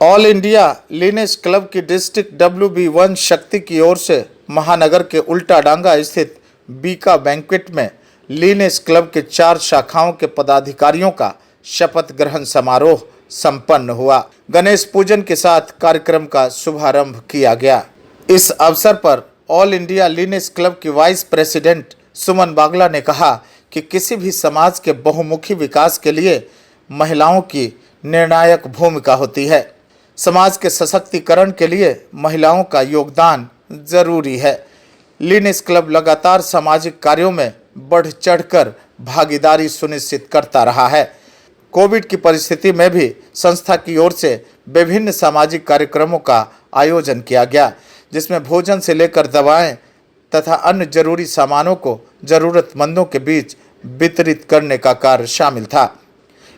All India leanness club की district WB1 शक्ति की ओर से महानगर के उल्टा डांगा स्थित बीका बैंक्वेट में लीनेस क्लब के 4 शाखाओं के पदाधिकारियों का शपथ ग्रहण समारोह संपन्न हुआ। गणेश पूजन के साथ कार्यक्रम का शुभारंभ किया गया। इस अवसर पर ऑल इंडिया लीनेस क्लब की वाइस प्रेसिडेंट सुमन बागला ने कहा कि किसी भी समाज के बहुमुखी विकास के लिए महिलाओं की निर्णायक भूमिका होती है। समाज के सशक्तिकरण के लिए महिलाओं का योगदान जरूरी है। लीनेस क्लब लगातार सामाजिक कार्यों में बढ़ चढ़कर भागीदारी सुनिश्चित करता रहा है। कोविड की परिस्थिति में भी संस्था की ओर से विभिन्न सामाजिक कार्यक्रमों का आयोजन किया गया, जिसमें भोजन से लेकर दवाएं तथा अन्य जरूरी सामानों को जरूरतमंदों के बीच वितरित करने का कार्य शामिल था।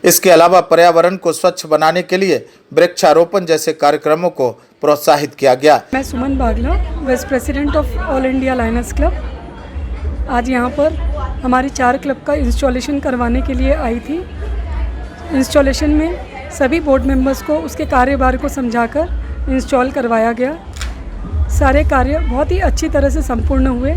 इसके अलावा पर्यावरण को स्वच्छ बनाने के लिए वृक्षारोपण जैसे कार्यक्रमों को प्रोत्साहित किया गया। मैं Suman Bagla, vice president of all India lioness club, आज यहाँ पर हमारी 4 क्लब का इंस्टॉलेशन करवाने के लिए आई थी। इंस्टॉलेशन में सभी बोर्ड मेंबर्स को उसके कार्यभार को समझाकर इंस्टॉल करवाया गया। सारे कार्य बहुत ही अच्छी तरह से संपूर्ण हुए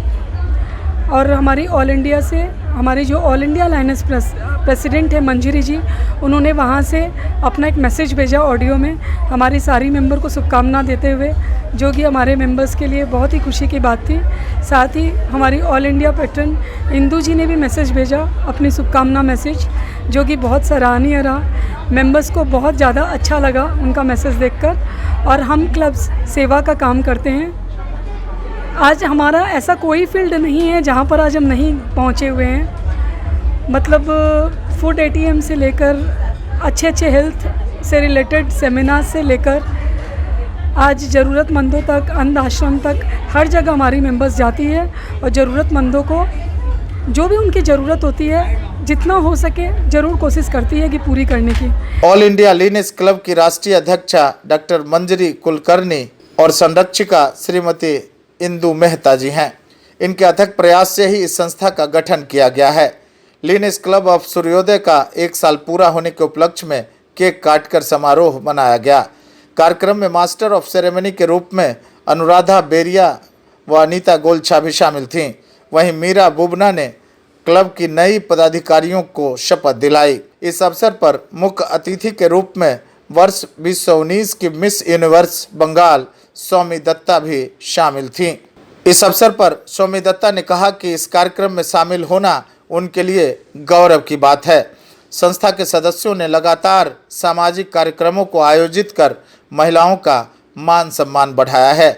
और हमारी ऑल इंडिया से हमारी जो ऑल इंडिया लायनस प्रेसिडेंट है मंजरी जी, उन्होंने वहाँ से अपना एक मैसेज भेजा ऑडियो में हमारी सारी मेंबर को शुभकामना देते हुए, जो कि हमारे मेंबर्स के लिए बहुत ही खुशी की बात थी। साथ ही हमारी ऑल इंडिया पैटर्न इंदू जी ने भी मैसेज भेजा, अपनी शुभकामना मैसेज, जो कि बहुत सराहनीय रहा। मेंबर्स को बहुत ज़्यादा अच्छा लगा उनका मैसेज देखकर। और हम क्लब्स सेवा का काम करते हैं। आज हमारा ऐसा कोई फील्ड नहीं है जहाँ पर आज हम नहीं पहुँचे हुए हैं। मतलब फूड ATM से लेकर अच्छे हेल्थ से रिलेटेड सेमिनार से लेकर आज ज़रूरतमंदों तक, अनाथ आश्रम तक, हर जगह हमारी मेंबर्स जाती है और ज़रूरतमंदों को जो भी उनकी ज़रूरत होती है, जितना हो सके ज़रूर कोशिश करती है कि पूरी करने की। ऑल इंडिया लीनेस क्लब की राष्ट्रीय अध्यक्षा डॉक्टर मंजरी कुलकर्णी और संरक्षिका श्रीमती इंदू मेहता जी हैं। इनके अथक प्रयास से ही इस संस्था का गठन किया गया है। लीनेस क्लब ऑफ सूर्योदय का 1 साल पूरा होने के उपलक्ष्य में केक काटकर समारोह मनाया गया। कार्यक्रम में मास्टर ऑफ सेरेमनी के रूप में अनुराधा बेरिया व अनीता गोलछा भी शामिल थीं। वहीं मीरा बुबना ने क्लब की नई पदाधिकारियों को शपथ दिलाई। इस अवसर पर मुख्य अतिथि के रूप में वर्ष 2019 की मिस यूनिवर्स बंगाल सौमी दत्ता भी शामिल थीं। इस अवसर पर सौमी दत्ता ने कहा कि इस कार्यक्रम में शामिल होना उनके लिए गौरव की बात है। संस्था के सदस्यों ने लगातार सामाजिक कार्यक्रमों को आयोजित कर महिलाओं का मान सम्मान बढ़ाया है।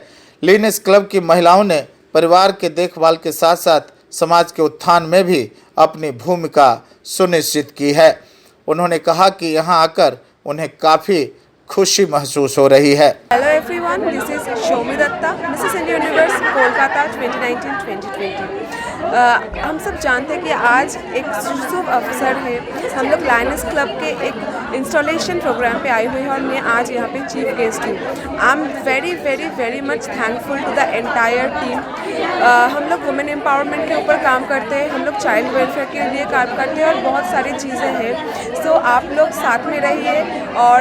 लीनेस क्लब की महिलाओं ने परिवार के देखभाल के साथ साथ समाज के उत्थान में भी अपनी भूमिका सुनिश्चित की है। उन्होंने कहा कि यहाँ आकर उन्हें काफ़ी खुशी महसूस हो रही है। Hello everyone, this is Shomi Dutta, Mrs India Universe Kolkata 2019-2020। हम सब जानते हैं कि आज एक शुभ अवसर है। हम लोग लायनस क्लब के एक इंस्टॉलेशन प्रोग्राम पे आए हुए हैं और मैं आज यहाँ पे चीफ गेस्ट हूँ। I am very much thankful to the entire team. हम लोग वुमेन एम्पावरमेंट के ऊपर काम करते हैं, हम लोग चाइल्ड वेलफेयर के लिए काम करते हैं और बहुत सारी चीज़ें हैं। सो आप लोग साथ में रहिए और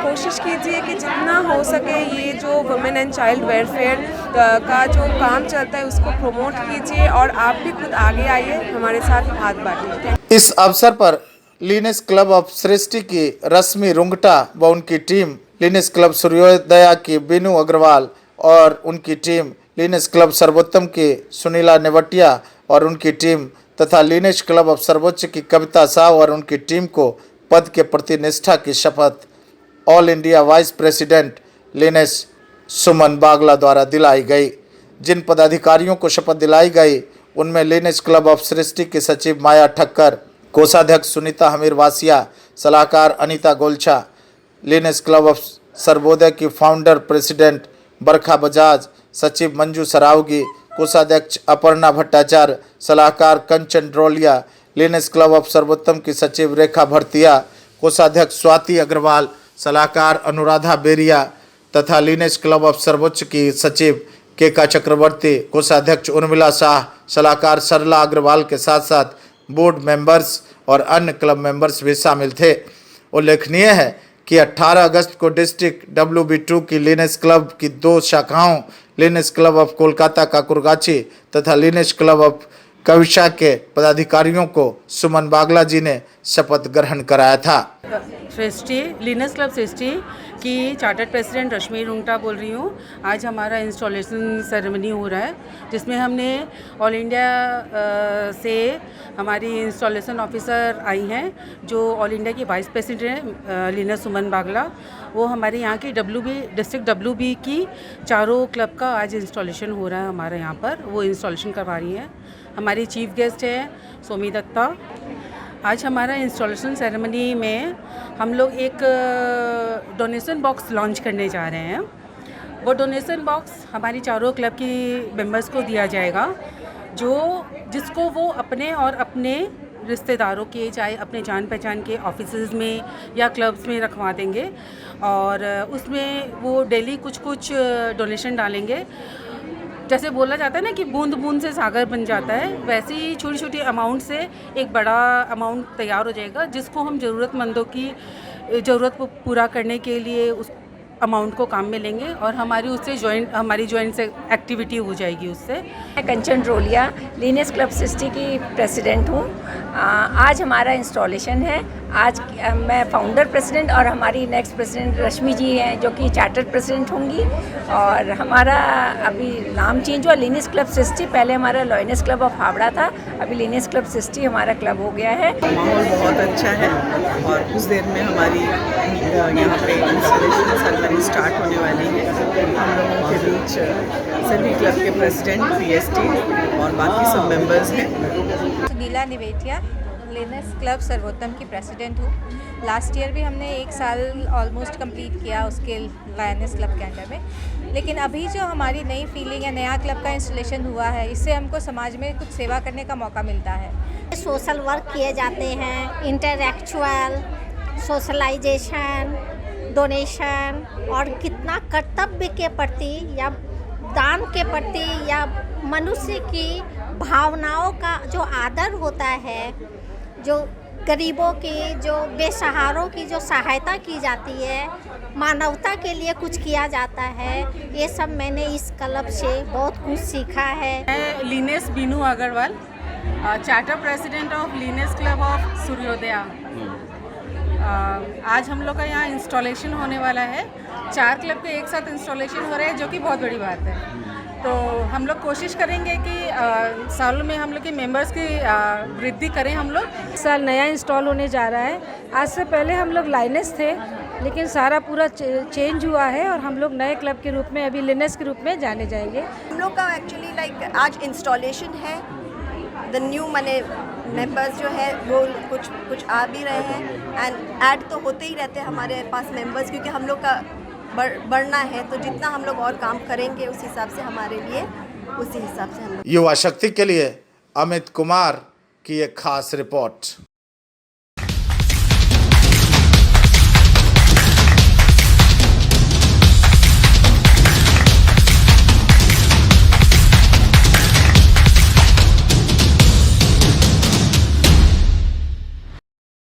कोशिश कीजिए कि जितना हो सके ये जो वुमेन एंड चाइल्ड वेलफेयर का जो काम चलता है उसको प्रमोट कीजिए और आप भी खुद आगे आइए, हमारे साथ हाथ बांटिए। इस अवसर पर लीनेस क्लब ऑफ सृष्टि की रश्मि रुंगटा व उनकी टीम, लीनेस क्लब सूर्योदया की बीनू अग्रवाल और उनकी टीम, लीनेस क्लब सर्वोत्तम की सुनीला नेवटिया और उनकी टीम तथा लीनेस क्लब ऑफ सर्वोच्च की कविता साव और उनकी टीम को पद के प्रति निष्ठा की शपथ all India vice president lioness Suman Bagla द्वारा दिलाई गई। जिन पदाधिकारियों को शपथ दिलाई गई उनमें लीनेस क्लब ऑफ सृष्टि की सचिव माया ठक्कर, कोषाध्यक्ष सुनीता हमीर वासिया, सलाहकार Anita Golchha, leanness club of Sarvodaya की फाउंडर प्रेसिडेंट बरखा बजाज, सचिव मंजू सरावगी, कोषाध्यक्ष अपर्णा भट्टाचार्य, सलाहकार कंचन ड्रोलिया, लीनेस क्लब ऑफ सर्वोत्तम की सचिव रेखा भरतिया, कोषाध्यक्ष स्वाति अग्रवाल, सलाहकार अनुराधा बेरिया तथा लीनेस क्लब ऑफ सर्वोच्च की सचिव केका चक्रवर्ती, कोषाध्यक्ष उर्मिला शाह, सलाहकार सरला अग्रवाल के साथ साथ बोर्ड मेंबर्स और अन्य क्लब मेंबर्स भी शामिल थे। उल्लेखनीय है कि 18 अगस्त को डिस्ट्रिक्ट WB2 की लिनेस क्लब की 2 शाखाओं Lioness club of Kolkata Kankurgachi तथा लिनेस क्लब ऑफ कविशा के पदाधिकारियों को सुमन बागला जी ने शपथ ग्रहण कराया था। सृष्टि लिनस क्लब सृष्टि की चार्टर्ड प्रेसिडेंट रश्मि रुंगटा बोल रही हूँ। आज हमारा इंस्टॉलेशन सेरेमनी हो रहा है जिसमें हमने ऑल इंडिया से हमारी इंस्टॉलेशन ऑफिसर आई हैं जो ऑल इंडिया की वाइस प्रेसिडेंट हैं लिनस सुमन बागला। वो हमारे यहाँ की डिस्ट्रिक्ट WB की चारों क्लब का आज इंस्टॉलेशन हो रहा है हमारे यहाँ पर, वो इंस्टॉलेशन करवा रही हैं। हमारी चीफ गेस्ट है सोमी दत्ता। आज हमारा इंस्टॉलेशन सेरेमनी में हम लोग एक डोनेशन बॉक्स लॉन्च करने जा रहे हैं। वो डोनेशन बॉक्स हमारी चारों क्लब की मेंबर्स को दिया जाएगा जिसको वो अपने और अपने रिश्तेदारों के, चाहे अपने जान पहचान के ऑफिसेज में या क्लब्स में रखवा देंगे और उसमें वो डेली कुछ डोनेशन डालेंगे। जैसे बोला जाता है ना कि बूंद बूंद से सागर बन जाता है, वैसे ही छोटी छोटी अमाउंट से एक बड़ा अमाउंट तैयार हो जाएगा जिसको हम ज़रूरतमंदों की ज़रूरत को पूरा करने के लिए उस अमाउंट को काम में लेंगे और हमारी जॉइंट से एक्टिविटी हो जाएगी उससे। मैं कंचन रोलिया लिनेस क्लब सृष्टि की प्रेसिडेंट हूँ। आज हमारा इंस्टॉलेशन है। आज मैं फाउंडर प्रेसिडेंट और हमारी नेक्स्ट प्रेसिडेंट रश्मि जी हैं जो कि चार्टर्ड प्रेसिडेंट होंगी और हमारा अभी नाम चेंज हुआ लिनेस क्लब सृष्टि। पहले हमारा लॉयनेस क्लब ऑफ हावड़ा था, अभी लिनेस क्लब सृष्टि हमारा क्लब हो गया है। माहौल बहुत अच्छा है और कुछ देर में हमारी यहाँ पे इंस्टॉलेशन सेरेमनी स्टार्ट होने वाली है। हम लोगों के बीच सभी क्लब के प्रेसिडेंट, PST और बाकी सब मेंबर्स हैं। सुनीला निवेटिया लिनेस क्लब सर्वोत्तम की प्रेसिडेंट हूँ। लास्ट ईयर भी हमने 1 साल ऑलमोस्ट कंप्लीट किया उसके लायनेस क्लब के अंडर में, लेकिन अभी जो हमारी नई फीलिंग है, नया क्लब का इंस्टॉलेशन हुआ है, इससे हमको समाज में कुछ सेवा करने का मौका मिलता है। सोशल वर्क किए जाते हैं, इंटरेक्चुअल, सोशलाइजेशन, डोनेशन और कितना कर्तव्य के प्रति या दान के प्रति या मनुष्य की भावनाओं का जो आदर होता है, जो गरीबों की, जो बेसहारों की जो सहायता की जाती है, मानवता के लिए कुछ किया जाता है, ये सब मैंने इस क्लब से बहुत कुछ सीखा है। मैं lioness Binu Agarwal, charter president of lioness club of Suryodaya. आज हम लोग का यहाँ इंस्टॉलेशन होने वाला है। 4 क्लब के एक साथ इंस्टॉलेशन हो रहे हैं जो कि बहुत बड़ी बात है। तो हम लोग कोशिश करेंगे कि सालों में हम लोग के मेंबर्स की वृद्धि करें। हम लोग इस साल नया इंस्टॉल होने जा रहा है। आज से पहले हम लोग लाइनेस थे, लेकिन सारा पूरा चेंज हुआ है और हम लोग नए क्लब के रूप में अभी लिनेस के रूप में जाने जाएंगे। हम लोग का एक्चुअली आज इंस्टॉलेशन है। द न्यू माने मेंबर्स जो है वो कुछ आ भी रहे हैं एंड ऐड तो होते ही रहते हैं हमारे पास मेंबर्स, क्योंकि हम लोग का बढ़ना है। तो जितना हम लोग और काम करेंगे उस हिसाब से हमारे लिए, उसी हिसाब से हम लोग। युवा शक्ति के लिए अमित कुमार की एक खास रिपोर्ट।